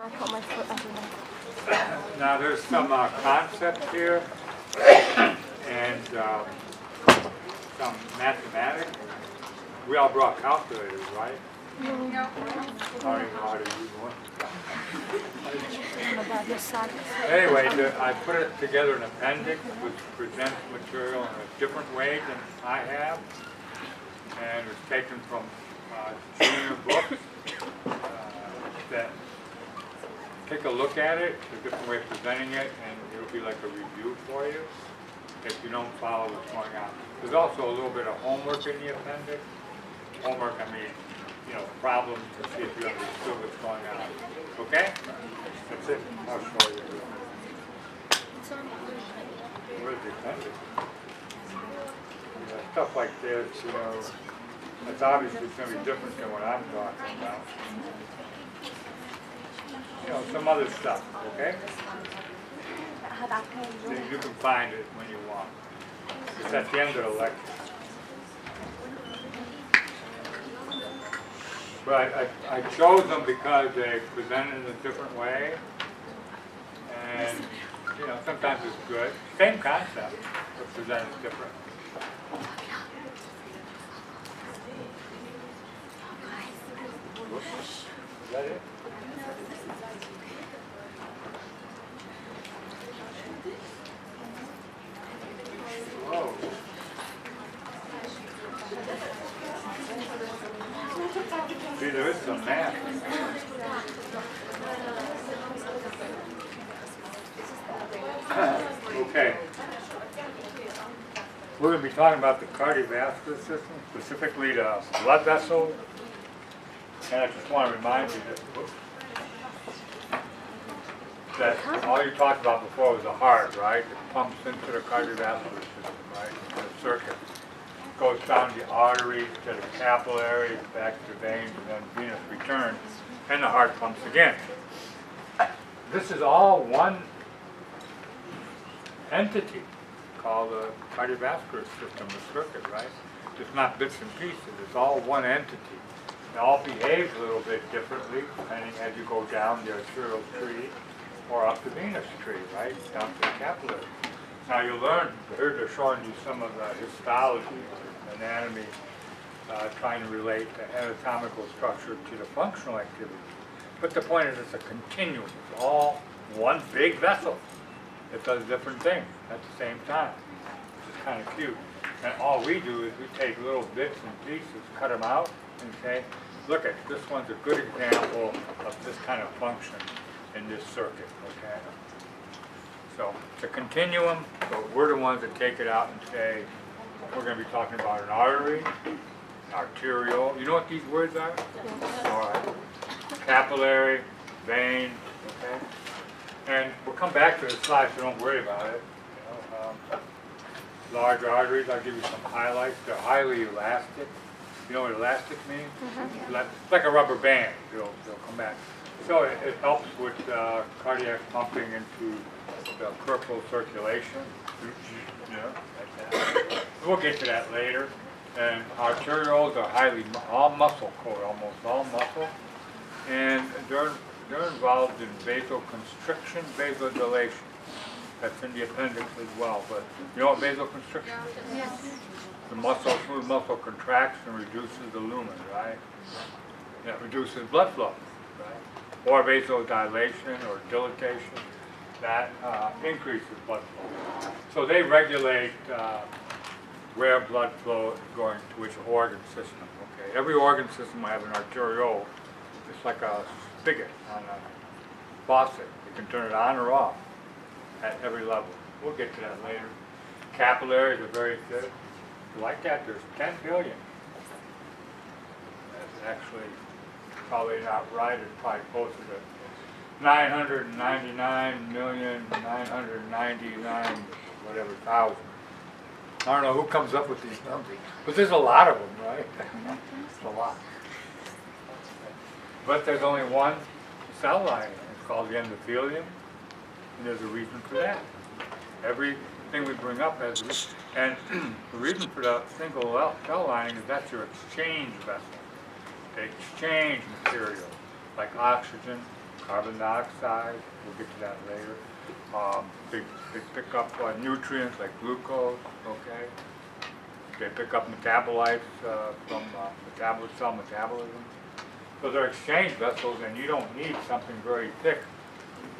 I put my foot underneath. Now there's some concepts here and some mathematics. We all brought calculators, right? No. I don't even know how to use one. I'm about this side. Anyway, I put it together an appendix which presents material in a different way than I have. And it's taken from junior books that take a look at it, a different way of presenting it, and it'll be like a review for you if you don't follow what's going on. There's also a little bit of homework in the appendix. Homework, I mean, you know, problems to see if you understood what's going on. Okay? That's it. I'll show you. Where's the appendix? Yeah, stuff like this, you know, it's obviously going to be different than what I'm talking about. You know, some other stuff, okay? You can find it when you want. It's at the end of the lecture. But I chose them because they present it in a different way. And, you know, sometimes it's good. Same concept, but presented different. Is that it? Whoa. See, there is some math. Okay. We're going to be talking about the cardiovascular system, specifically the blood vessels. And I just want to remind you that all you talked about before was the heart, right? It pumps into the cardiovascular system, right? The circuit. Goes down the arteries to the capillaries, back to the veins, and then venous return, and the heart pumps again. This is all one entity called the cardiovascular system, the circuit, right? It's not bits and pieces, it's all one entity. It all behaves a little bit differently depending as you go down the arterial tree or up the venous tree, right? Down to the capillary. Now you learn, here they're showing you some of the histology, anatomy, trying to relate the anatomical structure to the functional activity. But the point is it's a continuum. It's all one big vessel that does different things at the same time, which is kind of cute. And all we do is we take little bits and pieces, cut them out, and say, look at this one's a good example of this kind of function in this circuit, okay? So it's a continuum, but we're the ones that take it out and say, we're going to be talking about an artery, an arterial. You know what these words are? All right. Capillary, vein, okay? And we'll come back to the slide, so don't worry about it. You know, large arteries, I'll give you some highlights. They're highly elastic. You know what elastic means? It's like a rubber band. They'll come back. So it helps with cardiac pumping into the peripheral circulation. You know, like that. We'll get to that later. And arterioles are highly, all muscle core, almost all muscle. And they're involved in vasoconstriction, vasodilation. That's in the appendix as well. But you know what vasoconstriction is? Yes. The muscle, smooth muscle contracts and reduces the lumen, right? That reduces blood flow, right? Or vasodilation or dilatation, that increases blood flow. So they regulate where blood flow is going to which organ system, okay? Every organ system will have an arteriole. It's like a spigot on a faucet. You can turn it on or off at every level. We'll get to that later. Capillaries are very good. Like that, there's 10 billion. That's actually probably not right. It's probably closer to 999,999,000 whatever thousand. I don't know who comes up with these numbers, but there's a lot of them, right? It's a lot. But there's only one cell lining. It's called the endothelium, and there's a reason for that. Everything we bring up has a reason. And the reason for the single cell lining is that's your exchange vessel. They exchange material like oxygen, carbon dioxide, we'll get to that later. They pick up nutrients like glucose, okay? They pick up metabolites from cell metabolism. So they're exchange vessels, and you don't need something very thick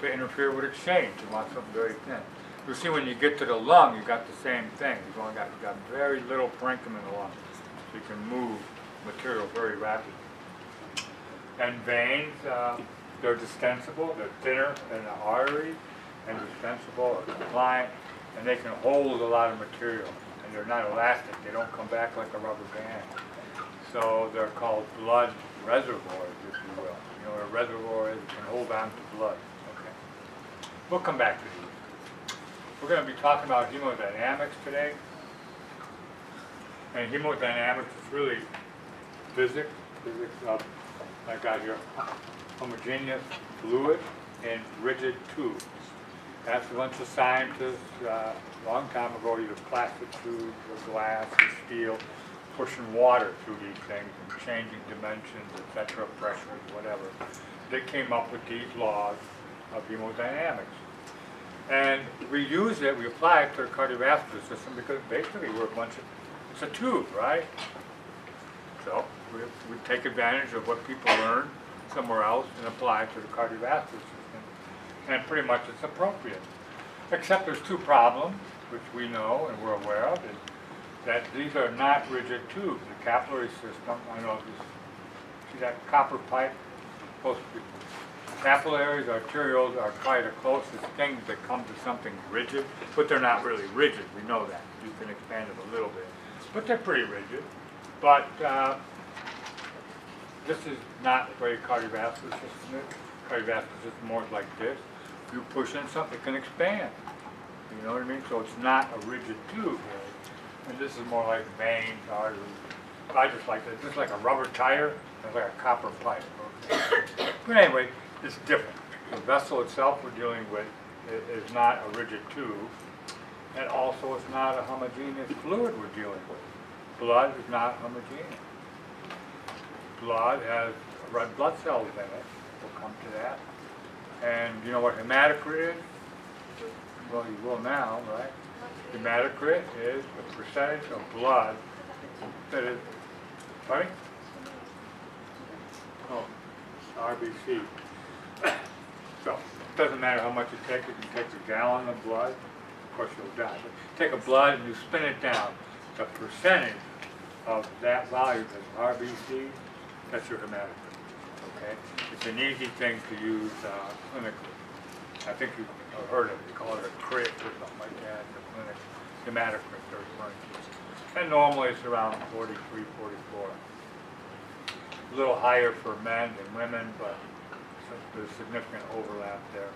to interfere with exchange. You want something very thin. You see, when you get to the lung, you got the same thing. You've only got very little parenchyma in the lung, so you can move material very rapidly. And veins, they're distensible. They're thinner than the artery, and distensible or compliant, and they can hold a lot of material. And they're not elastic. They don't come back like a rubber band. So they're called blood reservoirs, if you will. You know what a reservoir is? It can hold on to blood. Okay. We'll come back to these. We're going to be talking about hemodynamics today. And hemodynamics is really physics of, I got here, homogeneous fluid in rigid tubes. That's a bunch of scientists a long time ago, either plastic tubes or glass or steel, pushing water through these things and changing dimensions, etc., pressures, whatever. They came up with these laws of hemodynamics. And we use it, we apply it to the cardiovascular system because basically we're a bunch of, it's a tube, right? So we take advantage of what people learn somewhere else and apply it to the cardiovascular system. And pretty much it's appropriate. Except there's two problems, which we know and we're aware of, is that these are not rigid tubes. The capillary system, I know this, see that copper pipe? Supposed to be, capillaries, arterioles are probably the closest things that come to something rigid, but they're not really rigid, we know that. You can expand it a little bit. But they're pretty rigid. But this is not the way cardiovascular system is. Cardiovascular system more like this. You push in something, it can expand. You know what I mean? So it's not a rigid tube, really. And this is more like veins, arteries. I just like this. Just like a rubber tire, it's like a copper pipe. Okay? But anyway, it's different. The vessel itself we're dealing with is not a rigid tube, and also it's not a homogeneous fluid we're dealing with. Blood is not homogeneous. Blood has red blood cells in it. We'll come to that. And you know what hematocrit is? Well, you will now, right? Hematocrit is the percentage of blood that is, pardon? Oh, RBC. So, it doesn't matter how much you take. If you take a gallon of blood, of course you'll die. But take a blood and you spin it down. The percentage of that volume is RBC, that's your hematocrit. Okay? It's an easy thing to use clinically. I think you've heard of it. They call it a crit or something like that in the clinic. Hematocrit they're referring to. And normally it's around 43, 44. A little higher for men than women, but there's significant overlap there.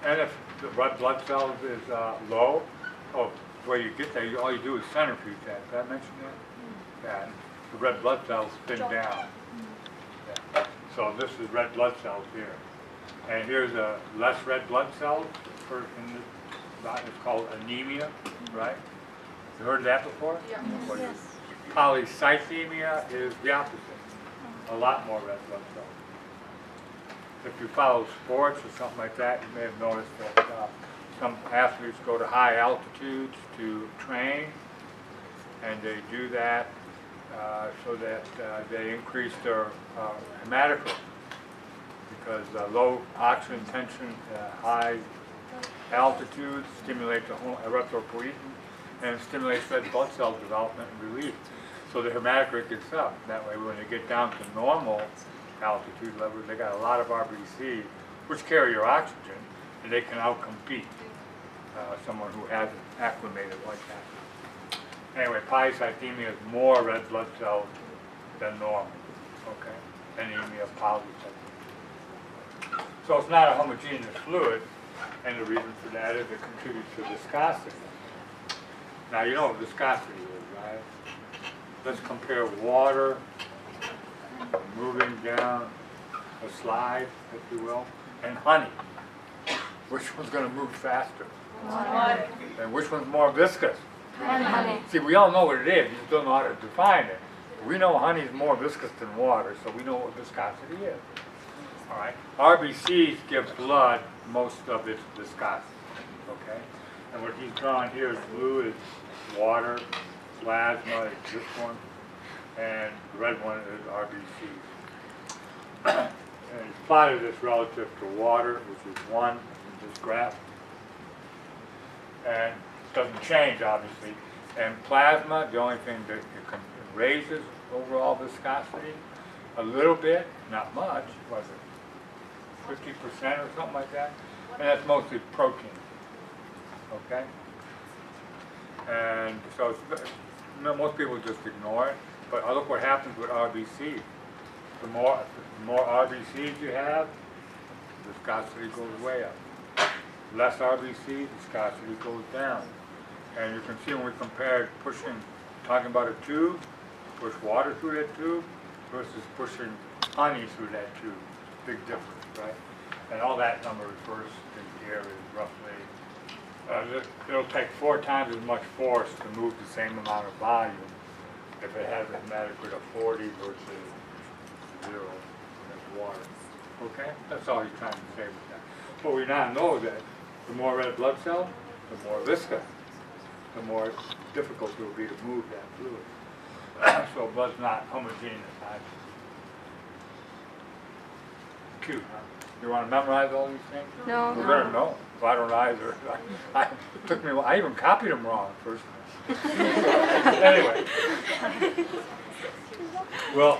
And if the red blood cells is low, the way you get there, all you do is centrifuge that. Did I mention that? Yeah. The red blood cells spin down. Yeah. So this is red blood cells here. And here's less red blood cells. It's called anemia, right? You heard of that before? Yeah. Yes. Polycythemia is the opposite. A lot more red blood cells. If you follow sports or something like that, you may have noticed that some athletes go to high altitudes to train, and they do that so that they increase their hematocrit, because low oxygen tension, high altitudes stimulate the erythropoietin and stimulates red blood cell development and release. So the hematocrit gets up. That way, when they get down to normal altitude levels, they got a lot of RBC, which carry your oxygen, and they can outcompete someone who hasn't acclimated like that. Anyway, polycythemia is more red blood cells than normal. Okay, anemia, polycythemia. So it's not a homogeneous fluid, and the reason for that is it contributes to viscosity. Now you know what viscosity is, right? Let's compare water moving down a slide, if you will, and honey. Which one's going to move faster? Water. And which one's more viscous? Honey. See, we all know what it is, you just don't know how to define it. We know honey is more viscous than water, so we know what viscosity is. All right. RBCs give blood most of its viscosity. Okay. And what he's drawn here is blue is water, plasma is this one, and the red one is RBCs. And he's plotted this relative to water, which is 1 in this graph. And it doesn't change, obviously. And plasma, the only thing that it raises overall viscosity a little bit, not much, was it 50% or something like that? And that's mostly protein. Okay? And so most people just ignore it. But look what happens with RBCs. The more RBCs you have, viscosity goes way up. Less RBCs, viscosity goes down. And you can see when we compared talking about a tube, push water through that tube versus pushing honey through that tube. Big difference, right? And all that number refers to here is roughly, it'll take 4 times as much force to move the same amount of volume if it has a hematocrit of 40 versus 0 as water. Okay? That's all he's trying to say with that. But we now know that the more red blood cells, the more viscous, the more difficult it will be to move that fluid. So blood's not homogeneous. Cute, huh? You want to memorize all these things? No. You better know. Well, I don't either. It took me a while. I even copied them wrong first. Anyway. Well,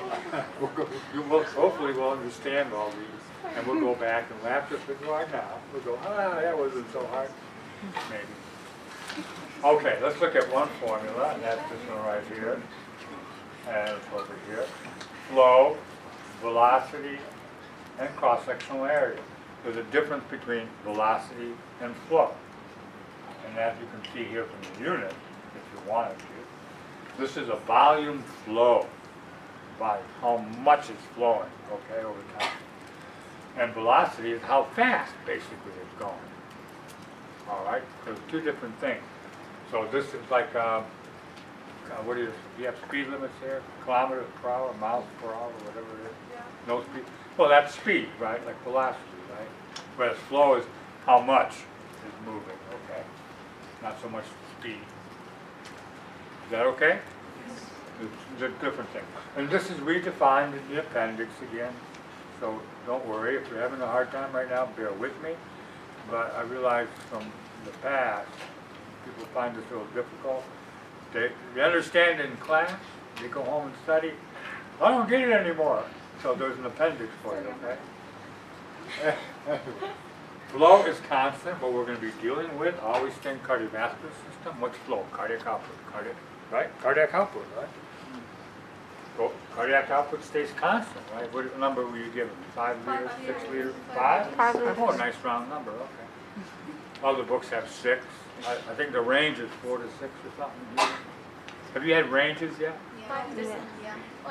hopefully we'll understand all these. And we'll go back and laugh just as hard now. We'll go, that wasn't so hard. Maybe. Okay, let's look at one formula, and that's this one right here. And it's over here. Flow, velocity, and cross-sectional area. There's a difference between velocity and flow. And as you can see here from the unit, if you wanted to, this is a volume flow. Volume, how much is flowing, okay, over time. And velocity is how fast, basically, it's going. All right? So there's 2 different things. So this is like, what do you have speed limits here? Kilometers per hour, miles per hour, whatever it is? Yeah. No speed? Well, that's speed, right? Like velocity, right? Whereas flow is how much is moving, okay? Not so much speed. Is that okay? It's a different thing. And this is redefined in the appendix again. So don't worry, if you're having a hard time right now, bear with me. But I realize from the past, people find this a little difficult. They understand it in class, they go home and study. I don't get it anymore. So there's an appendix for you, okay? Flow is constant, but we're going to be dealing with, always think cardiovascular system. What's flow? Cardiac output, right? Cardiac output, right? Well, cardiac output stays constant, right? What number were you given? 5 liters, 6 liters, 5? 5 liters. Oh, nice round number, okay. Other books have 6. I think the range is 4 to 6 or something. Have you had ranges yet?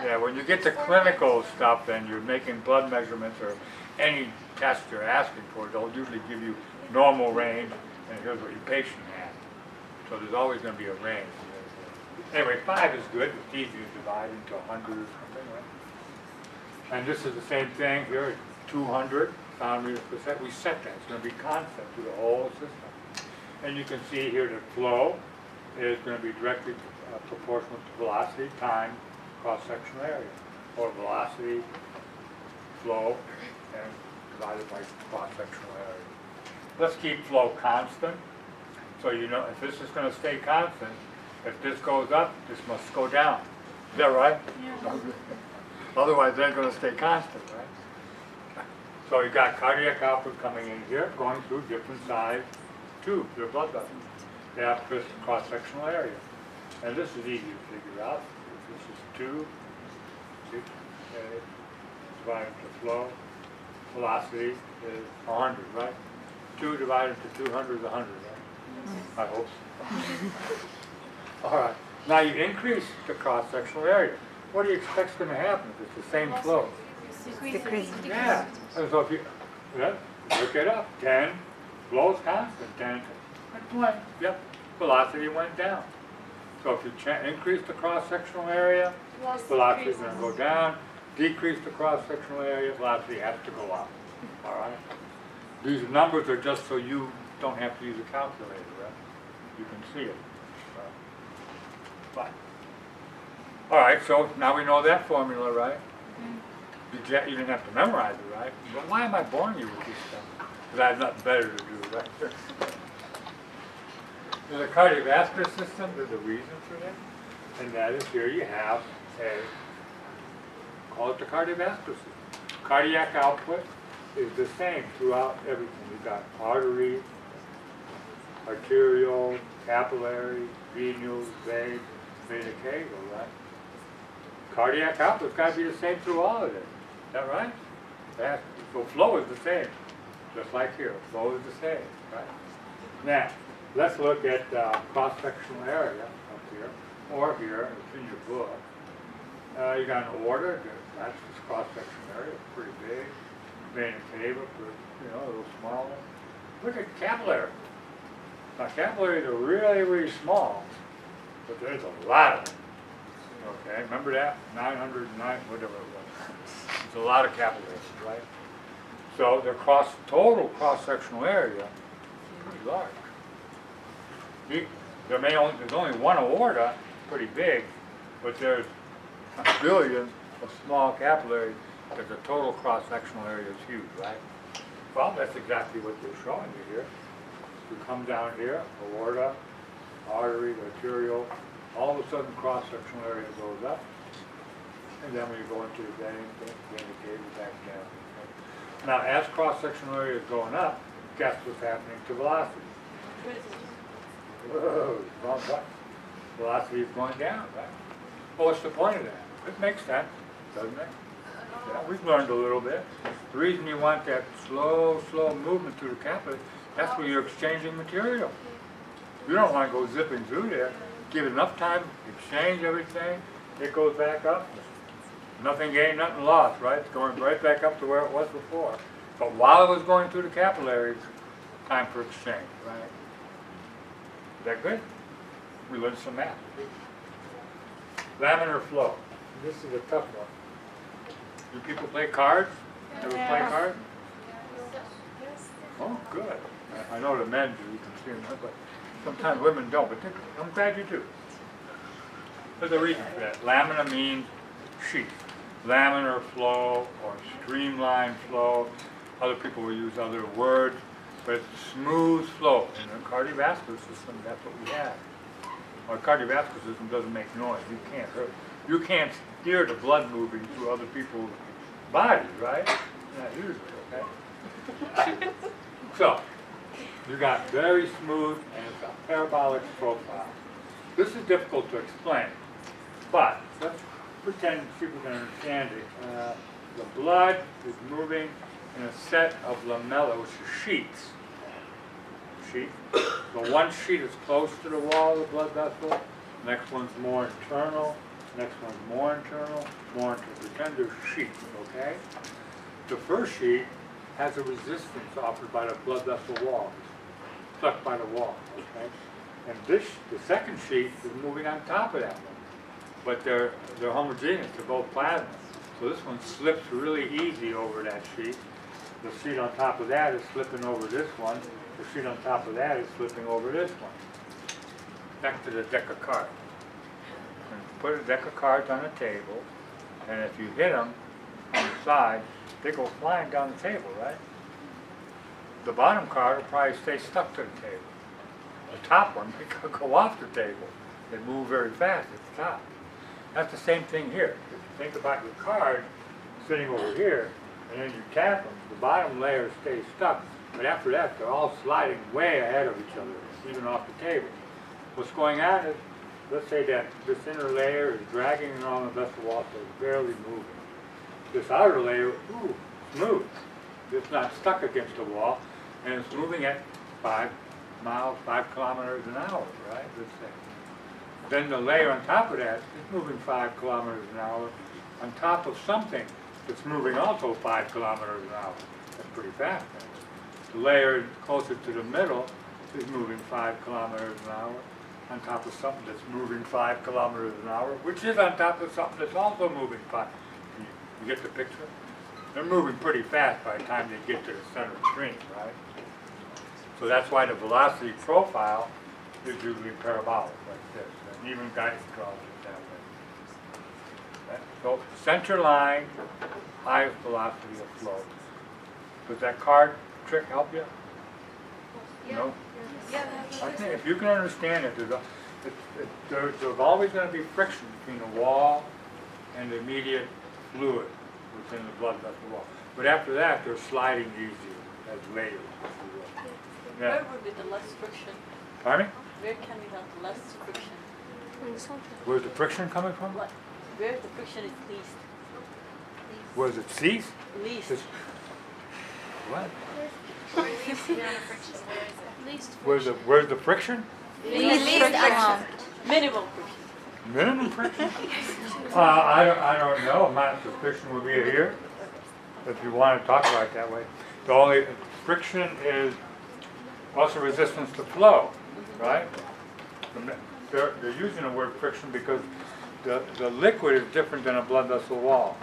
Yeah, when you get to clinical stuff, then you're making blood measurements or any test you're asking for, they'll usually give you normal range, and here's what your patient had. So there's always going to be a range. Anyway, 5 is good. It's easy to divide into 100 or something, right? And this is the same thing here, 200 centimeters per second. We set that. It's going to be constant through the whole system. And you can see here that flow is going to be directly proportional to velocity times cross-sectional area, or velocity, flow, and divided by cross-sectional area. Let's keep flow constant. So you know, if this is going to stay constant, if this goes up, this must go down. Is that right? Yeah. Otherwise, they're going to stay constant, right? So you got cardiac output coming in here, going through different size tubes, their blood vessels. They have this cross-sectional area. And this is easy to figure out. This is 2, divided to flow. Velocity is 100, right? 2 divided to 200 is 100, right? I hope so. All right. Now you increase the cross-sectional area. What do you expect is going to happen if it's the same flow? Decrease. Yeah. And so if you look it up, 10, flow is constant, 10, yep, velocity went down. So if you increase the cross-sectional area, velocity is going to go down. decrease the cross-sectional area, velocity has to go up. All right? These numbers are just so you don't have to use a calculator, right? You can see it. Fine. All right, so now we know that formula, right? You didn't have to memorize it, right? But why am I boring you with this stuff? Because I have nothing better to do, right? In the cardiovascular system, there's a reason for that. And that is here you have call it the cardiovascular system. Cardiac output is the same throughout everything. You've got artery, arterial, capillary, venous, vein, vena cava, right? Cardiac output's got to be the same through all of it. Is that right? So flow is the same, just like here. Flow is the same, right? Now, let's look at cross-sectional area up here, or here, it's in your book. You got an aorta, that's this cross-sectional area, pretty big. Vena cava, a little smaller. Look at capillary. Now capillaries are really, really small, but there's a lot of them. Okay, remember that? 909, whatever it was. It's a lot of capillaries, right? So their total cross-sectional area is pretty large. There's only one aorta, pretty big, but there's a billion of small capillaries, because the total cross-sectional area is huge, right? Well, that's exactly what they're showing you here. You come down here, aorta, artery, arterial, all of a sudden cross-sectional area goes up, and then when you go into the vein cava, back down. Okay? Now, as cross-sectional area is going up, guess what's happening to velocity? Whoa, wrong button. Velocity is going down, right? Well, what's the point of that? It makes sense, doesn't it? Yeah, we've learned a little bit. The reason you want that slow movement through the capillary, that's where you're exchanging material. You don't want to go zipping through there. Give it enough time, exchange everything, it goes back up. Nothing gained, nothing lost, right? It's going right back up to where it was before. But while it was going through the capillaries, time for exchange, right? Is that good? We learned some math. Laminar flow. This is a tough one. Do people play cards? Ever play cards? Oh, good. I know the men do, you can see them, but sometimes women don't, but I'm glad you do. There's a reason for that. Lamina means sheet. Laminar flow or streamlined flow. Other people will use other words, but it's smooth flow. In the cardiovascular system, that's what we have. Our cardiovascular system doesn't make noise. You can't hurt. You can't steer the blood moving through other people's bodies, right? Not usually, okay? So, you got very smooth and it's a parabolic profile. This is difficult to explain, but let's pretend people can understand it. The blood is moving in a set of lamella, which are sheets. Sheet. The one sheet is close to the wall of the blood vessel. The next one's more internal. The next one's more internal. More internal. Pretend they're sheets, okay? The first sheet has a resistance offered by the blood vessel wall. It's stuck by the wall, okay? And the second sheet is moving on top of that one. But they're homogeneous. They're both plasma. So this one slips really easy over that sheet. The sheet on top of that is slipping over this one. The sheet on top of that is slipping over this one. Back to the deck of cards. And put a deck of cards on a table, and if you hit them on the side, they go flying down the table, right? The bottom card will probably stay stuck to the table. The top one may go off the table. They move very fast at the top. That's the same thing here. If you think about your card sitting over here, and then you tap them, the bottom layer stays stuck. But after that, they're all sliding way ahead of each other, even off the table. What's going on is, let's say that this inner layer is dragging along the vessel wall, so it's barely moving. This outer layer, smooth. It's not stuck against the wall, and it's moving at 5 miles, 5 kilometers an hour, right? Let's say. Then the layer on top of that is moving 5 kilometers an hour on top of something that's moving also 5 kilometers an hour. That's pretty fast. The layer closer to the middle is moving 5 kilometers an hour on top of something that's moving 5 kilometers an hour, which is on top of something that's also moving 5. You get the picture? They're moving pretty fast by the time they get to the center stream, right? So that's why the velocity profile is usually parabolic like this. And even guidance draws it that way. So center line, highest velocity of flow. Does that card trick help you? No? I think if you can understand it, there's always going to be friction between the wall and the immediate fluid within the blood vessel wall. But after that, they're sliding easier as layers. Yeah. Where would be the less friction? Pardon me? Where can we have less friction? Where's the friction coming from? What? Where the friction is least? Where does it cease? Least. What? Least Where's the friction? Least amount. Minimum friction. Minimum friction? I don't know. My suspicion would be here, if you want to talk about it that way. The only friction is also resistance to flow, right? They're using the word friction because the liquid is different than a blood vessel wall.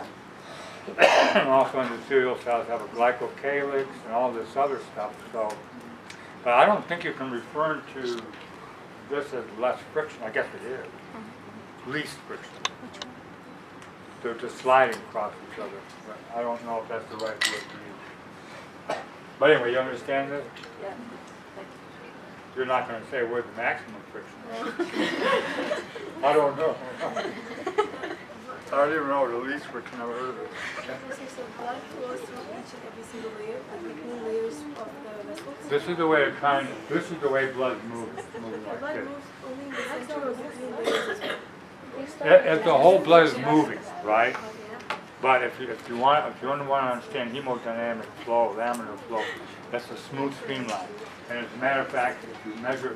And also endothelial cells have a glycocalyx and all this other stuff. So, but I don't think you can refer to this as less friction. I guess it is. Least friction. They're just sliding across each other. But I don't know if that's the right word to use. But anyway, you understand this? Yeah. You're not going to say where's the maximum friction. I don't know. I don't even know the least friction. I've heard of it. So blood flows through each and every single layer, between layers of the vessels. This is the way it's trying. This is the way blood moves The like blood this. moves only in the center or between layers as well. If the whole blood is moving, right? But if you want to understand hemodynamic flow, laminar flow, that's a smooth streamline. And as a matter of fact, if you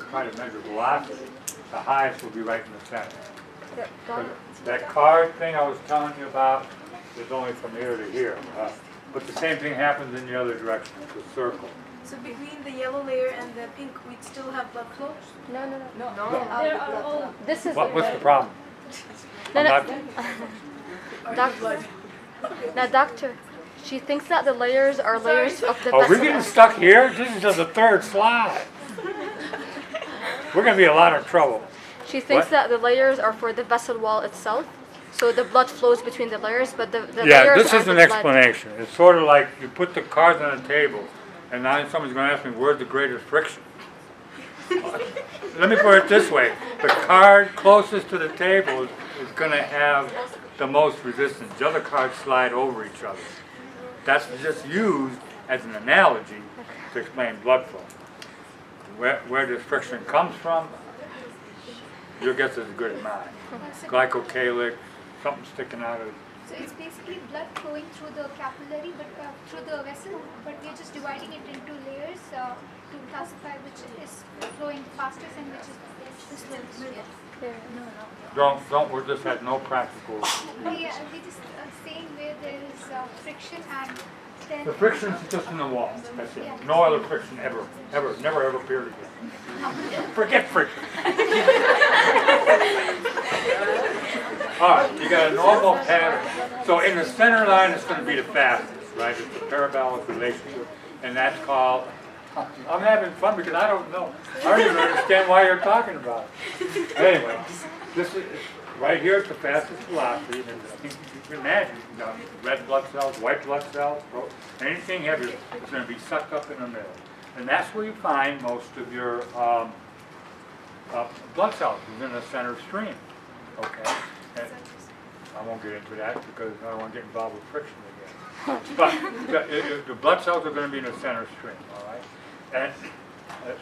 try to measure velocity, the highest will be right in the center. That card thing I was telling you about is only from here to here. But the same thing happens in the other direction. It's a circle. So between the yellow layer and the pink, we'd still have blood flow? No. There are all This is What's the problem? No, I'm no. not- blood. Now, doctor, she thinks that the layers are layers of the Oh, we're vessel. getting stuck here? This is just the third slide. We're going to be in a lot of trouble. She thinks What? that the layers are for the vessel wall itself, so the blood flows between the layers, but the Yeah, layers this are is the an blood. explanation. It's sort of like you put the cards on a table, and now somebody's going to ask me, where's the greatest friction? Let me put it this way. The card closest to the table is going to have the most resistance. The other cards slide over each other. That's just used as an analogy to explain blood flow. Where this friction comes from, your guess is as good as mine. Glycocalyx, something sticking out of. So it's basically blood flowing through the capillary, but through the vessel, but we're just dividing it into layers to classify which is flowing fastest and which is the slowest. This has no practical. Yeah, we're just saying where there is friction and then. The friction's just in the wall. That's it. No other friction ever, never ever appeared again. Forget friction. All right, you got a normal pattern. So in the center line, it's going to be the fastest, right? It's a parabolic relationship, and that's called. I'm having fun because I don't know. I don't even understand why you're talking about it. Anyway, this is right here. It's the fastest velocity. And I think you can imagine, you know, red blood cells, white blood cells, anything heavy is going to be sucked up in the middle, and that's where you find most of your blood cells is in the center stream. Okay, and I won't get into that because I don't want to get involved with friction again. But the blood cells are going to be in the center stream. All right, and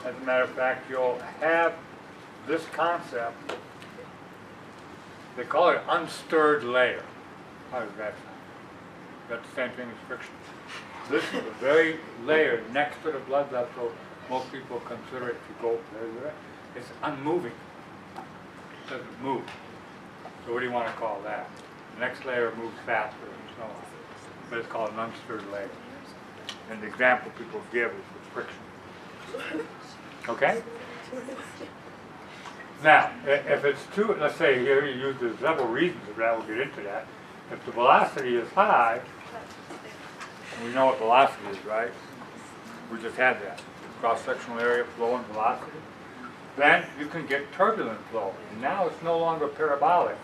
as a matter of fact, you'll have this concept. They call it unstirred layer. How does that sound? That's the same thing as friction. This is the very layer next to the blood vessel. Most people consider it to go there. It's unmoving. It doesn't move. So what do you want to call that? The next layer moves faster and so on. But it's called an unstirred layer. And the example people give is with friction. Okay? Now, if it's too, let's say here you use the several reasons for that, we'll get into that. If the velocity is high, we know what velocity is, right? We just had that. Cross-sectional area, flow, and velocity. Then you can get turbulent flow. And now it's no longer parabolic.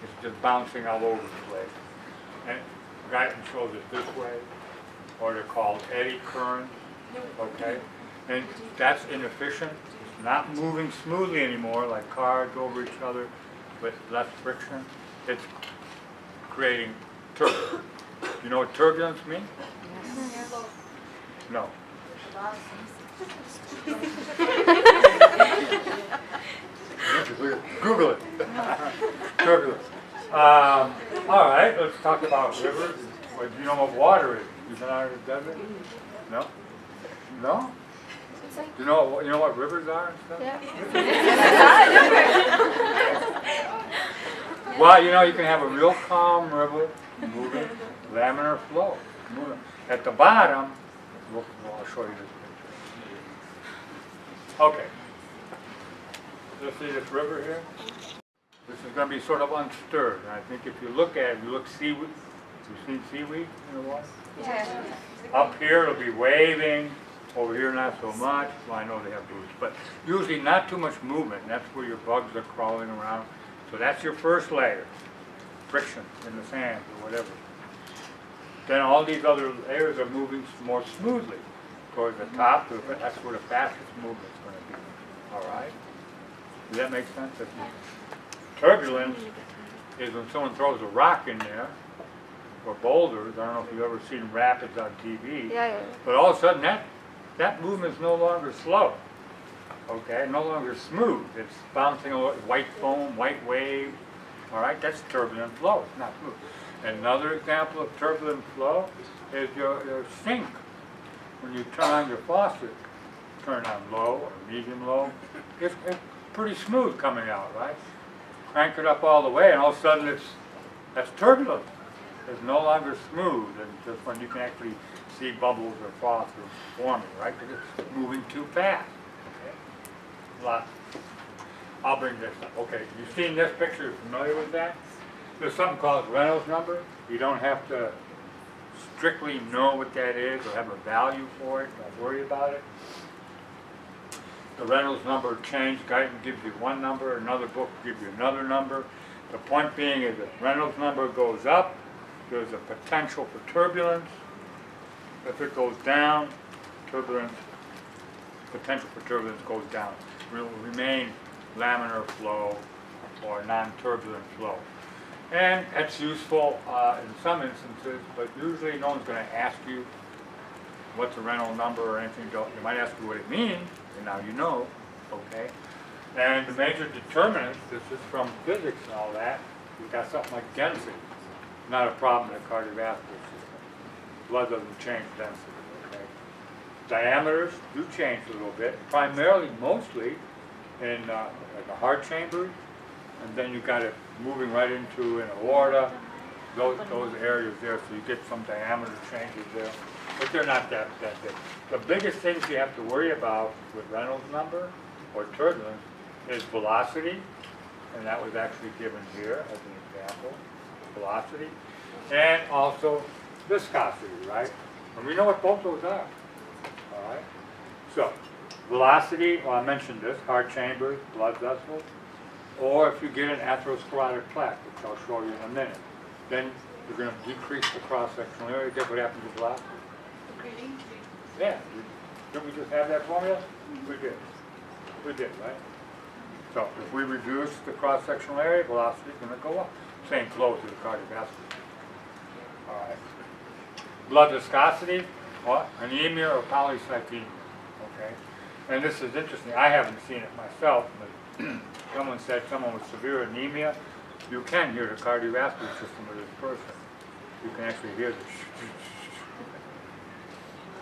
It's just bouncing all over the place. And Guyton shows it this way, or they're called eddy currents, okay? And that's inefficient. It's not moving smoothly anymore like cars over each other with less friction. It's creating turbulence. You know what turbulence means? Yes. No. Google it. Turbulence. All right, let's talk about rivers. What do you know what water is? You've been out of the desert? No? No? You know what rivers are and stuff? Yeah. Well, you can have a real calm river moving, laminar flow. Moving. At the bottom, I'll show you this picture. Okay. Let's see this river here. This is going to be sort of unstirred. And I think if you look at it, you look seaweed. You've seen seaweed in the water? Yeah. Up here it'll be waving. Over here not so much. Well, I know they have roots, but usually not too much movement. And that's where your bugs are crawling around. So that's your first layer. Friction in the sand or whatever. Then all these other layers are moving more smoothly towards the top. That's where the fastest movement is going to be. All right? Does that make sense? Turbulence is when someone throws a rock in there, or boulders. I don't know if you've ever seen rapids on TV. Yeah. But all of a sudden that movement is no longer slow. Okay? No longer smooth. It's bouncing over white foam, white wave. All right? That's turbulent flow. It's not smooth. Another example of turbulent flow is your sink. When you turn on your faucet, turn on low or medium low, it's pretty smooth coming out, right? Crank it up all the way, and all of a sudden that's turbulent. It's no longer smooth, and just when you can actually see bubbles or froth forming, right? Because it's moving too fast. Okay? I'll bring this up. Okay, you've seen this picture. You're familiar with that? There's something called Reynolds number. You don't have to strictly know what that is or have a value for it. Don't worry about it. The Reynolds number changed. Guyton gives you one number, another book gives you another number. The point being is that Reynolds number goes up, there's a potential for turbulence. If it goes down, potential for turbulence goes down. It will remain laminar flow or non-turbulent flow. And that's useful in some instances, but usually no one's going to ask you what's a Reynolds number or anything. They might ask you what it means, and now you know, okay? And the major determinants, this is from physics and all that, you've got something like density. Not a problem in the cardiovascular system. Blood doesn't change density, okay? Diameters do change a little bit, primarily, mostly, in like the heart chamber, and then you've got it moving right into an aorta, those areas there, so you get some diameter changes there. But they're not that big. The biggest things you have to worry about with Reynolds number or turbulence is velocity, and that was actually given here as an example, velocity, and also viscosity, right? And we know what both those are, all right? So, velocity, well, I mentioned this, heart chambers, blood vessels, or if you get an atherosclerotic plaque, which I'll show you in a minute, then you're going to decrease the cross-sectional area. Guess what happens to velocity? Yeah. Didn't we just have that formula? We did. We did, right? So if we reduce the cross-sectional area, velocity is going to go up. Same flow to the cardiovascular. All right. Blood viscosity, what? Anemia or polycythemia. Okay. And this is interesting. I haven't seen it myself, but someone said someone with severe anemia, you can hear the cardiovascular system of this person. You can actually hear the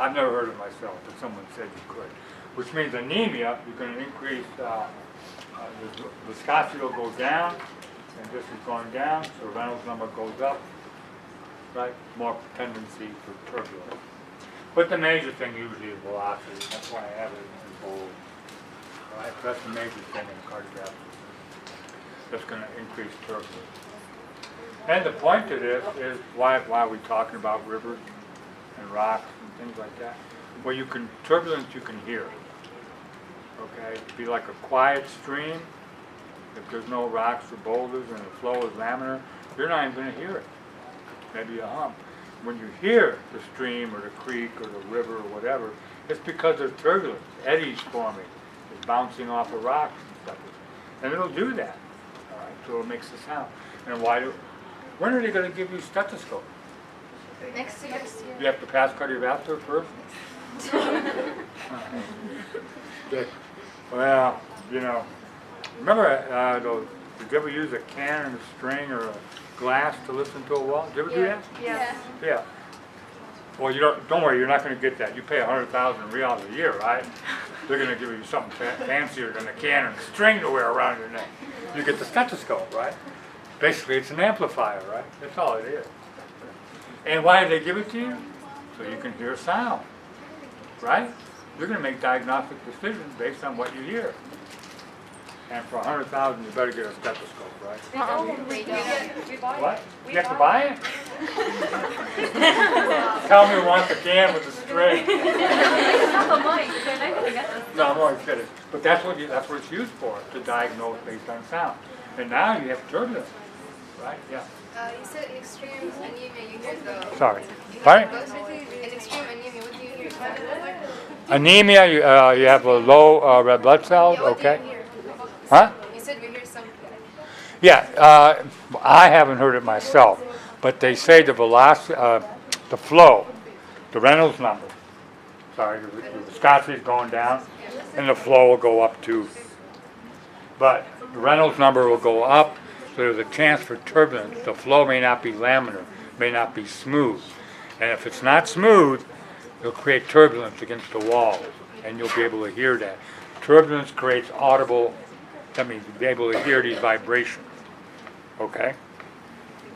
I've never heard it myself, but someone said you could. Which means anemia, you're going to increase, the viscosity will go down, and this is going down, so Reynolds number goes up, right? More tendency for turbulence. But the major thing usually is velocity. That's why I have it in bold. All right, so that's the major thing in cardiovascular. That's going to increase turbulence. And the point of this is why are we talking about rivers and rocks and things like that? Well, turbulence you can hear. Okay, it'd be like a quiet stream. If there's no rocks or boulders and the flow is laminar, you're not even going to hear it. Maybe a hum. When you hear the stream or the creek or the river or whatever, it's because there's turbulence. Eddies forming. It's bouncing off of rocks and stuff. And it'll do that. All right, so it makes the sound. And when are they going to give you stethoscope? Next year. You have to pass cardiovascular first? Good. Well, remember did you ever use a can and a string or a glass to listen to a wall? Did you ever do that? Yeah. Yeah. Well, don't worry, you're not going to get that. You pay 100,000 reals a year, right? They're going to give you something fancier than a can and a string to wear around your neck. You get the stethoscope, right? Basically, it's an amplifier, right? That's all it is. And why did they give it to you? So you can hear sound, right? You're going to make diagnostic decisions based on what you hear. And for 100,000, you better get a stethoscope, right? What? You have to buy it? Tell me who wants a can with a string. No, I'm only kidding. But that's what it's used for, to diagnose based on sound. And now you have turbulence, right? Yeah. You said extreme anemia, you hear the... Sorry. Pardon? In extreme anemia, what do you hear? Anemia, you have a low red blood cells, okay? Huh? You said we hear something. Yeah, I haven't heard it myself, but they say the velocity, the flow, the Reynolds number, the viscosity is going down, and the flow will go up too. But the Reynolds number will go up, so there's a chance for turbulence. The flow may not be laminar, may not be smooth. And if it's not smooth, it'll create turbulence against the wall, and you'll be able to hear that. Turbulence creates audible, that means you'll be able to hear these vibrations. Okay?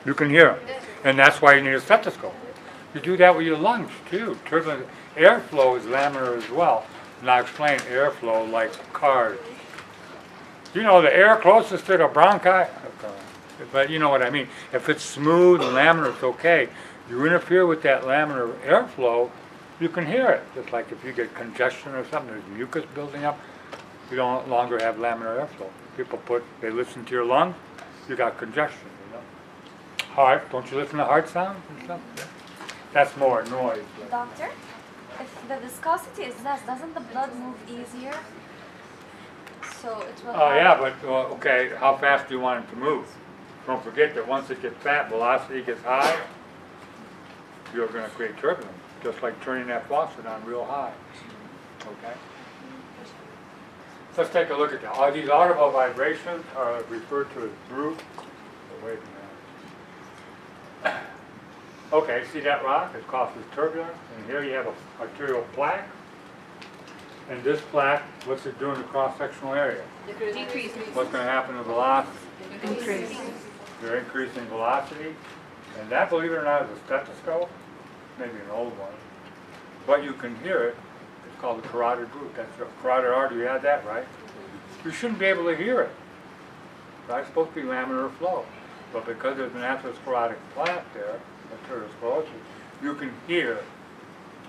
You can hear them. And that's why you need a stethoscope. You do that with your lungs, too. Turbulence, airflow is laminar as well. And I'll explain airflow like cars. You know, the air closest to the bronchi, but you know what I mean. If it's smooth and laminar, it's okay. You interfere with that laminar airflow, you can hear it. Just like if you get congestion or something, there's mucus building up, you don't longer have laminar airflow. They listen to your lung, you got congestion, Heart, don't you listen to heart sounds and stuff? Yeah. That's more noise. Doctor, if the viscosity is less, doesn't the blood move easier? So it will Yeah, but okay, how fast do you want it to move? Don't forget that once it gets fat, velocity gets high, you're going to create turbulence, just like turning that faucet on real high. Okay? Let's take a look at that. Are these audible vibrations are referred to as brute? Wait a minute. Okay, see that rock? It causes turbulence. And here you have an arterial plaque. And this plaque, what's it doing in the cross-sectional area? Decrease. What's going to happen to velocity? Increase. You're increasing velocity. And that, believe it or not, is a stethoscope. Maybe an old one. But you can hear it. It's called the carotid root. That's your carotid artery. You had that, right? You shouldn't be able to hear it. Right? It's supposed to be laminar flow. But because there's an atherosclerotic plaque there, arteriosclerosis, you can hear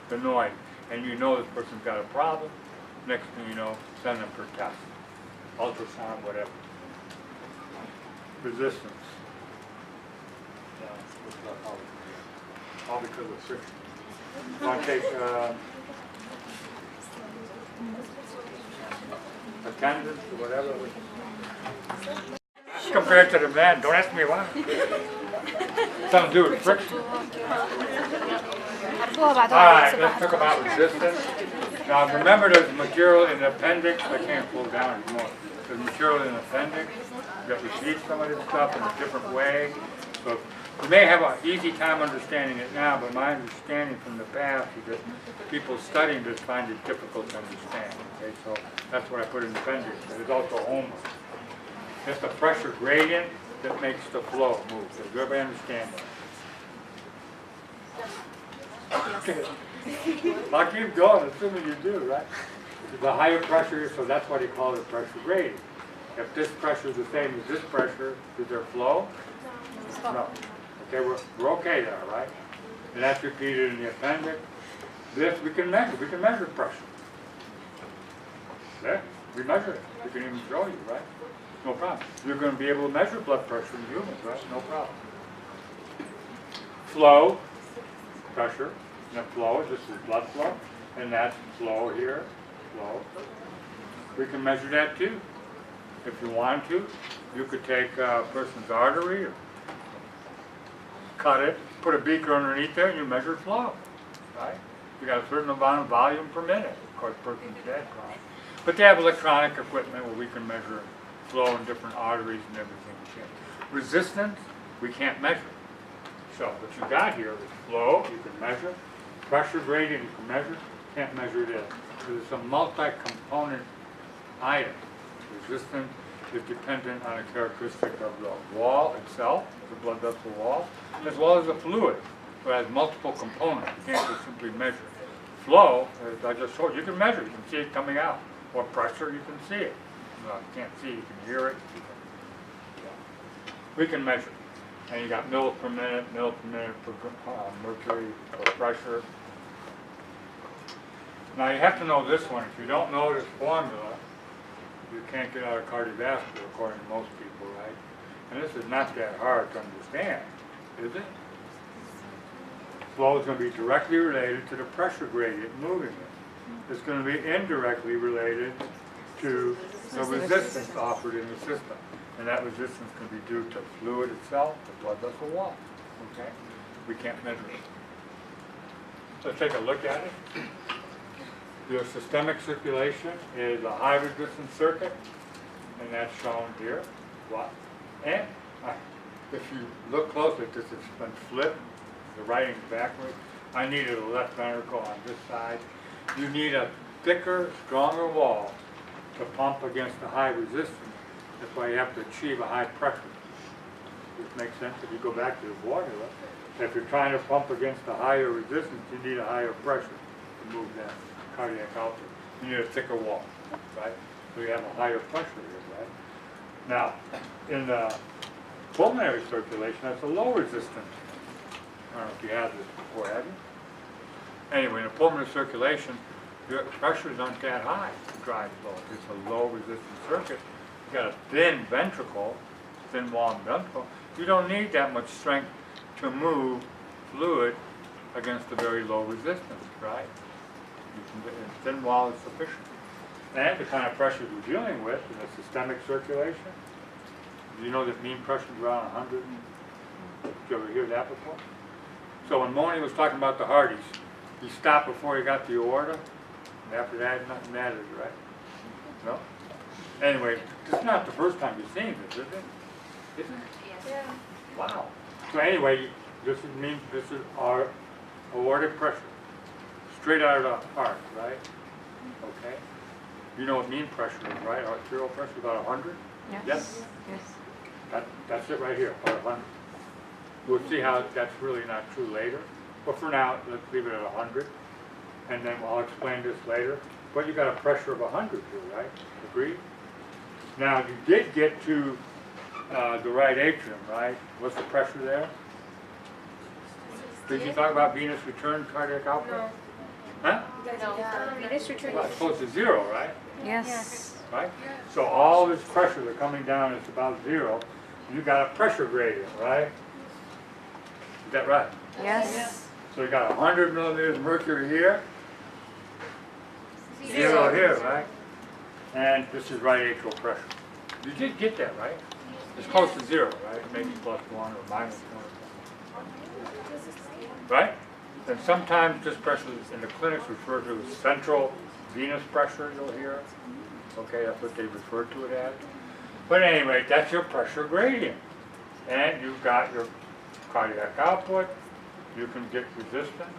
the noise. And you know this person's got a problem. Next thing you know, send them for test. Ultrasound, whatever. Resistance. All because of friction. Want to take attendance or whatever? Compared to the man, don't ask me why. Something to do with friction. Alright, let's talk about resistance. Now remember there's material in the appendix. I can't pull down anymore. There's material in the appendix. You have to teach some of this stuff in a different way. So you may have an easy time understanding it now, but my understanding from the past is that people studying this find it difficult to understand. Okay, so that's what I put in the appendix. There's also homework. It's the pressure gradient that makes the flow move. Does everybody understand that? I'll keep going, assuming you do, right? The higher pressure, so that's why they call it a pressure gradient. If this pressure is the same as this pressure, is there flow? No. Okay, we're okay there, right? And that's repeated in the appendix. This we can measure pressure. Yeah, we measure it. We can even show you, right? No problem. You're going to be able to measure blood pressure in humans, right? No problem. Flow, pressure, and the flow, this is blood flow, and that's flow here, flow. We can measure that too. If you want to, you could take a person's artery, or cut it, put a beaker underneath there, and you measure flow, right? You got a certain amount of volume per minute. Of course, person's dead, right? But they have electronic equipment where we can measure flow in different arteries and everything. Resistance, we can't measure. So what you got here is flow, you can measure. Pressure gradient, you can measure. Can't measure this. Because it's a multi-component item. Resistance is dependent on a characteristic of the wall itself, the blood vessel wall, as well as the fluid. So it has multiple components. You can't just simply measure. Flow, as I just showed you, can measure. You can see it coming out. Or pressure, you can see it. Well, you can't see it, you can hear it. We can measure. And you got mils per minute per mercury or pressure. Now you have to know this one. If you don't know this formula, you can't get out of cardiovascular according to most people, right? And this is not that hard to understand, is it? Flow is going to be directly related to the pressure gradient moving it. It's going to be indirectly related to the resistance offered in the system. And that resistance can be due to fluid itself, the blood vessel wall. Okay? We can't measure it. Let's take a look at it. Your systemic circulation is a high resistance circuit, and that's shown here. What? And if you look closely, this has been flipped, the writing's backwards. I needed a left ventricle on this side. You need a thicker, stronger wall to pump against the high resistance. That's why you have to achieve a high pressure. This makes sense if you go back to the formula. If you're trying to pump against a higher resistance, you need a higher pressure to move that cardiac output. You need a thicker wall, right? So you have a higher pressure here, right? Now, in the pulmonary circulation, that's a low resistance. I don't know if you had this before, have you? Anyway, in the pulmonary circulation, your pressures aren't that high to drive flow. It's a low resistance circuit. You've got a thin ventricle, thin wall ventricle. You don't need that much strength to move fluid against a very low resistance, right? A thin wall is sufficient. And the kind of pressures we're dealing with in the systemic circulation, do you know that mean pressure is around 100? Did you ever hear that before? So when Moni was talking about the hearties, he stopped before he got the aorta, and after that, nothing mattered, right? No? Anyway, this is not the first time you've seen this, is it? Isn't it? Yeah. Wow. So anyway, this is our aortic pressure, straight out of the heart, right? Okay. You know what mean pressure is, right? Arterial pressure is about 100? Yes? Yes. That's it right here, about 100. We'll see how that's really not true later. But for now, let's leave it at 100. And then I'll explain this later. But you got a pressure of 100 here, right? Agreed? Now, you did get to the right atrium, right? What's the pressure there? Did you talk about venous return cardiac output? No. Huh? Venous return. Well, it's close to 0, right? Yes. Right? So all this pressure that's coming down is about 0. You got a pressure gradient, right? Is that right? Yes. So you got 100 millimeters of mercury here, 0 here, right? And this is right atrial pressure. You did get that, right? It's close to 0, right? Maybe +1 or -1. Right? And sometimes this pressure is in the clinics referred to as central venous pressure, you'll hear. Okay, that's what they refer to it as. But anyway, that's your pressure gradient. And you've got your cardiac output. You can get resistance.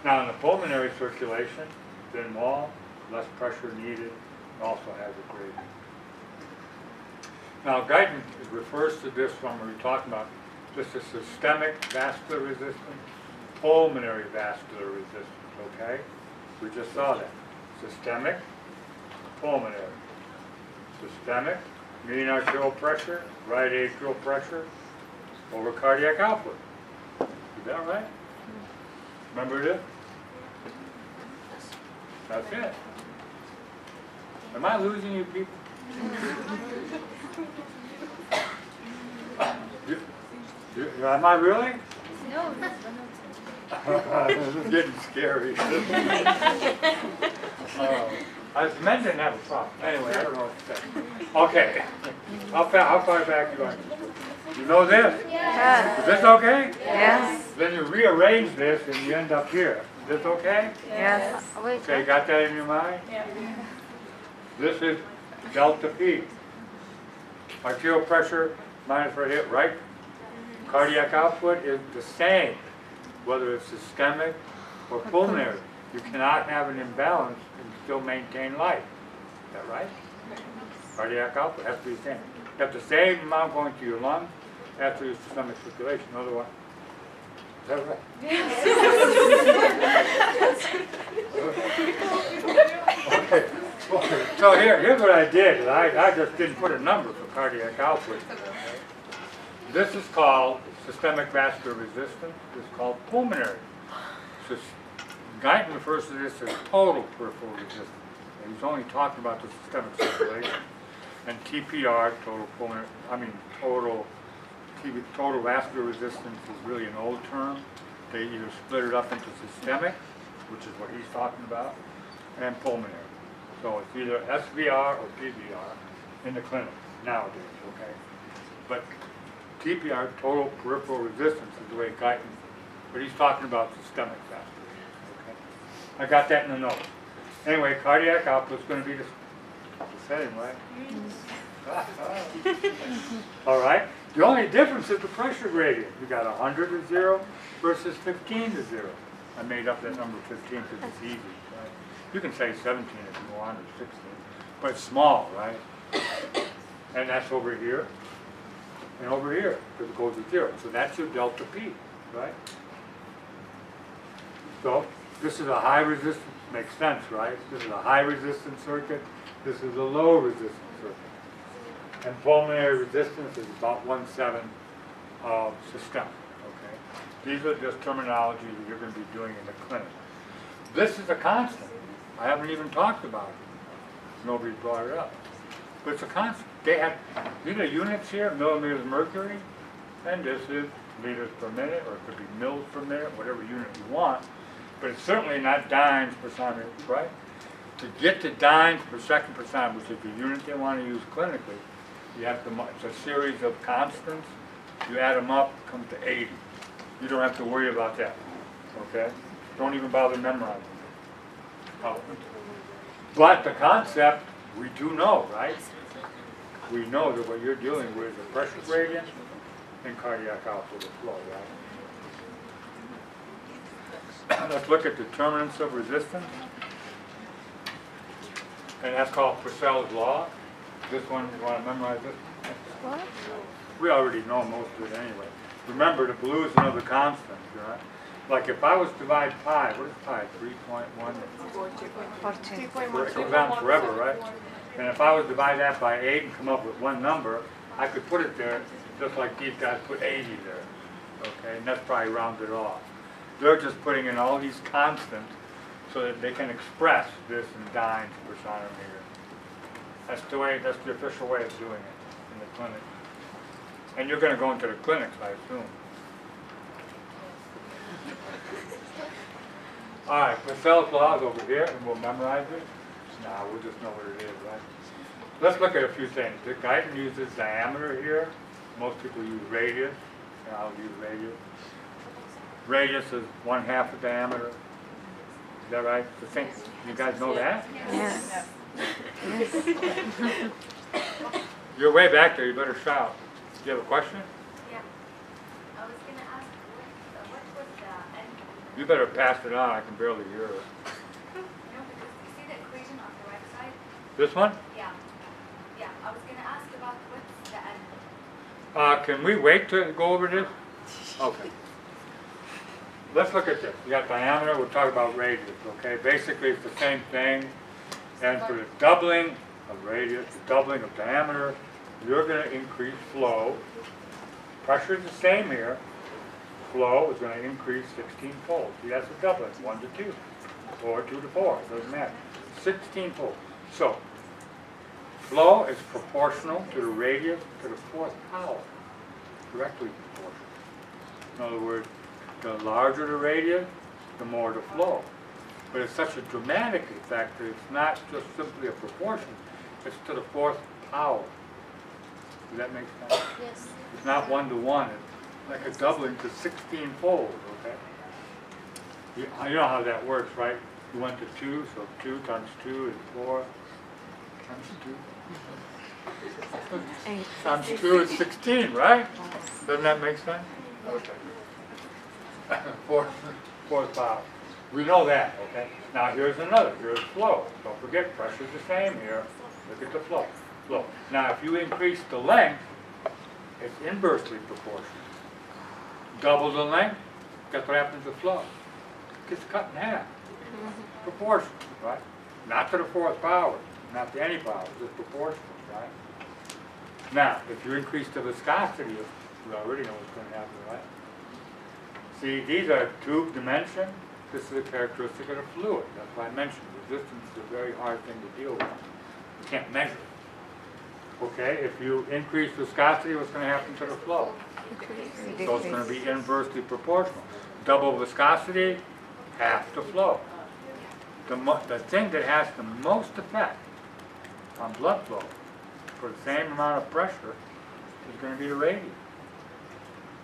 Now in the pulmonary circulation, thin wall, less pressure needed, and also has a gradient. Now Guyton refers to this when we're talking about just a systemic vascular resistance, pulmonary vascular resistance, okay? We just saw that. Systemic, pulmonary. Systemic, mean arterial pressure, right atrial pressure, over cardiac output. Is that right? Remember this? That's it. Am I losing you people? Am I really? No. This is getting scary. I meant to have a problem. Anyway, I don't know what to say. Okay. How far back you going? You know this? Yeah. Is this okay? Yes. Then you rearrange this and you end up here. Is this okay? Yes. Okay, got that in your mind? Yeah. This is delta P. Arterial pressure minus right hip, right? Cardiac output is the same, whether it's systemic or pulmonary. You cannot have an imbalance and still maintain life. Is that right? Cardiac output has to be the same. You have the same amount going to your lungs after your systemic circulation. Otherwise, is that right? Okay. So here's what I did. I just didn't put a number for cardiac output. This is called systemic vascular resistance. This is called pulmonary. Guyton refers to this as total peripheral resistance. And he's only talking about the systemic circulation. And TPR, total vascular resistance is really an old term. They either split it up into systemic, which is what he's talking about, and pulmonary. So it's either SVR or PVR in the clinic nowadays, okay? But TPR, total peripheral resistance, is the way Guyton, but he's talking about systemic vascular resistance, okay? I got that in the notes. Anyway, cardiac output's going to be the same, right? All right. The only difference is the pressure gradient. You got 100 to 0 versus 15 to 0. I made up that number 15 because it's easy. Right? You can say 17 if you want, or 16, but it's small, right? And that's over here and over here because it goes to 0. So that's your delta P, right? So this is a high resistance. Makes sense, right? This is a high resistance circuit. This is a low resistance circuit. And pulmonary resistance is about 1/7 of systemic, okay? These are just terminology that you're going to be doing in the clinic. This is a constant. I haven't even talked about it. Nobody brought it up. But it's a constant. They have, these are units here, millimeters of mercury, and this is liters per minute, or it could be mils per minute, whatever unit you want. But it's certainly not dynes per centimeter, right? To get to dynes per second per centimeter, which is the unit they want to use clinically, you have to, it's a series of constants. You add them up, come to 80. You don't have to worry about that, okay? Don't even bother memorizing it. But the concept, we do know, right? We know that what you're dealing with is a pressure gradient and cardiac output of flow, right? Let's look at determinants of resistance. And that's called Purcell's law. This one, you want to memorize this? What? We already know most of it anyway. Remember, the blue is another constant, right? Like if I was to divide pi, what is pi? 3.1? 14. It goes on forever, right? And if I was to divide that by 8 and come up with one number, I could put it there just like these guys put 80 there. Okay, and that's probably rounded off. They're just putting in all these constants so that they can express this in dynes per centimeter. That's the official way of doing it in the clinic. And you're going to go into the clinics, I assume. All right, Purcell's law is over here, and we'll memorize it. Nah, we'll just know what it is, right? Let's look at a few things. The Guyton uses diameter here. Most people use radius. And I'll use radius. Radius is 1/2 the diameter. Is that right? The thing, you guys know that? Yes. You're way back there. You better shout. Do you have a question? Yeah. I was going to ask, what was the end? You better pass it on. I can barely hear it. No, because you see the equation on the right side? This one? Yeah. Yeah. I was going to ask about what's the end. Can we wait to go over this? Okay. Let's look at this. You got diameter, we'll talk about radius, okay? Basically, it's the same thing. And for the doubling of radius, the doubling of diameter, you're going to increase flow Pressure is the same here. Flow is going to increase 16-fold. See, that's a doubling, 1 to 2, or 2 to 4, it doesn't matter. 16-fold. So, flow is proportional to the radius to the fourth power, directly proportional. In other words, the larger the radius, the more the flow. But it's such a dramatic effect that it's not just simply a proportion, it's to the fourth power. Does that make sense? Yes. It's not 1 to 1, it's like a doubling to 16-fold, okay? You know how that works, right? You went to 2, so 2 times 2 is 4 times 2. Times 2 is 16, right? Doesn't that make sense? Okay. Fourth power. We know that, okay? Now here's another, here's flow. Don't forget, pressure's the same here. Look at the flow. Flow. Now if you increase the length, it's inversely proportional. Double the length, guess what happens to flow? It gets cut in half. Proportional, right? Not to the fourth power, not to any power, just proportional, right? Now, if you increase the viscosity, you already know what's going to happen, right? See, these are tube dimension. This is a characteristic of the fluid. That's why I mentioned resistance is a very hard thing to deal with. You can't measure it. Okay, if you increase viscosity, what's going to happen to the flow? So it's going to be inversely proportional. Double viscosity, half the flow. The thing that has the most effect on blood flow for the same amount of pressure is going to be the radius.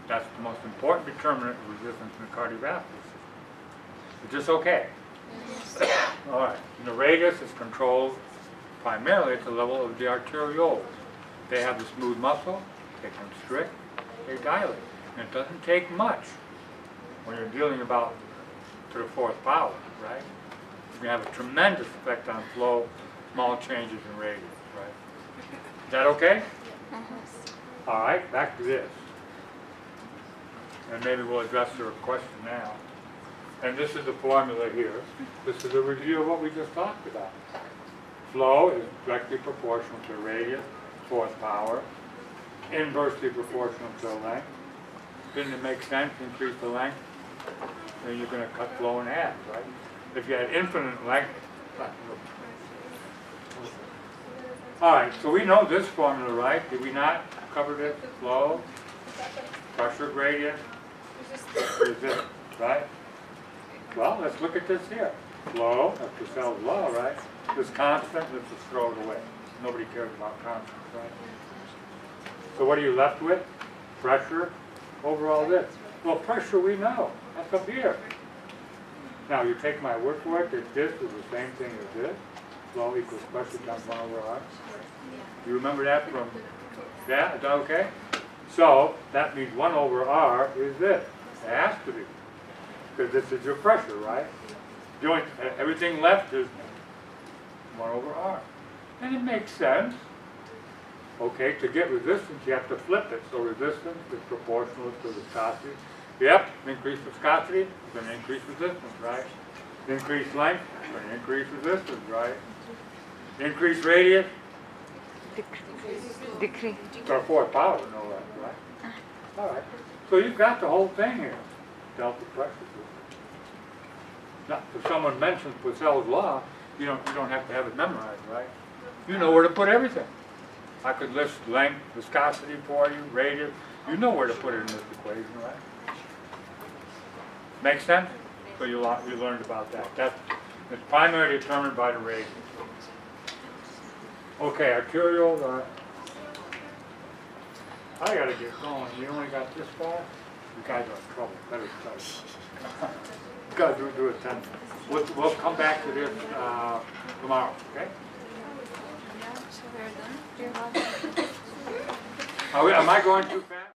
That's the most important determinant of resistance in the cardiovascular system. Is this okay? All right. And the radius is controlled primarily at the level of the arterioles. They have the smooth muscle, they constrict, they dilate. And it doesn't take much when you're dealing about to the fourth power, right? You can have a tremendous effect on flow, small changes in radius, right? Is that okay? All right, back to this. And maybe we'll address your question now. And this is the formula here. This is a review of what we just talked about. Flow is directly proportional to the radius, fourth power, inversely proportional to the length. Didn't it make sense to increase the length? Then you're going to cut flow in half, right? If you had infinite length. All right, so we know this formula, right? Did we not cover this? Flow, pressure gradient, resistance, right? Well, let's look at this here. Flow, that's Purcell's law, right? This constant, let's just throw it away. Nobody cares about constants, right? So what are you left with? Pressure over all this. Well, pressure we know. That's up here. Now, you take my word for it that this is the same thing as this. Flow equals pressure times 1 over R. You remember that from, yeah, is that okay? So, that means 1 over R is this. It has to be. Because this is your pressure, right? The only, everything left is 1 over R. And it makes sense. Okay, to get resistance, you have to flip it. So resistance is proportional to viscosity. Yep, increase viscosity, you're going to increase resistance, right? Increase length, you're going to increase resistance, right? Increase radius. Decrease. It's our fourth power, no less, right? All right. So you've got the whole thing here. Delta pressure. Now, if someone mentions Purcell's law, you don't have to have it memorized, right? You know where to put everything. I could list length, viscosity for you, radius. You know where to put it in this equation, right? Make sense? So you learned about that. It's primarily determined by the radius. Okay, arterial. I gotta get going. You only got this far? You guys are in trouble. Better study. You gotta do it 10 minutes. We'll come back to this tomorrow, okay? Am I going too fast?